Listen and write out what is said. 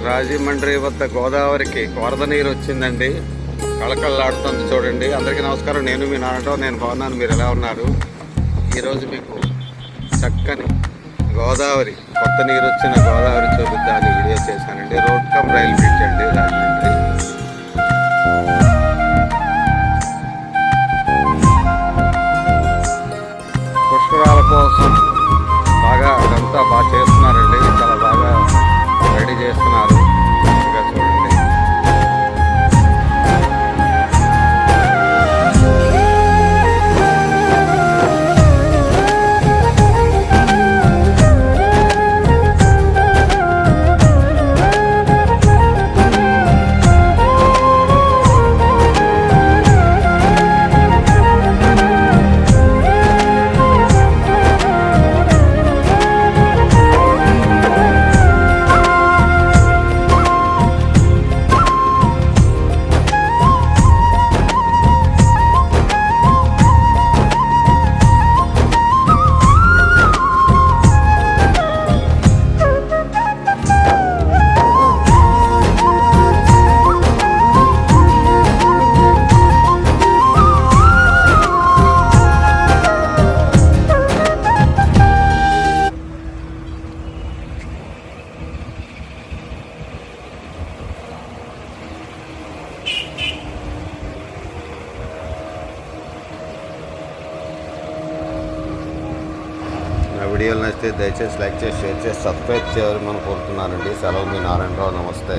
రాజమండ్రి వద్ద గోదావరికి వరద నీరు వచ్చిందండి. కళకళలాడుతుంది చూడండి. అందరికీ నమస్కారం. నేను మీ నాన్నతో నేను బాగున్నాను. మీరు ఎలా ఉన్నారు? ఈరోజు మీకు చక్కని గోదావరి, కొత్త నీరు వచ్చిన గోదావరి చూపిద్దామని వీడియో చేశానండి. రోడ్ కమ్ రైల్ బ్రిడ్జ్ అండి రాజమండ్రి. పుష్కరాల కోసం బాగా అదంతా బాగా చేస్తున్నారండి. చాలా బాగా రెడీ చేస్తున్నారు. చక్కగా చూడండి. నా వీడియోలు నచ్చితే దయచేసి లైక్ చేసి షేర్ చేసి సబ్స్క్రైబ్ చేయాలని కోరుతున్నానండి. సెలవు, మీ నారాయణరావు. నమస్తే.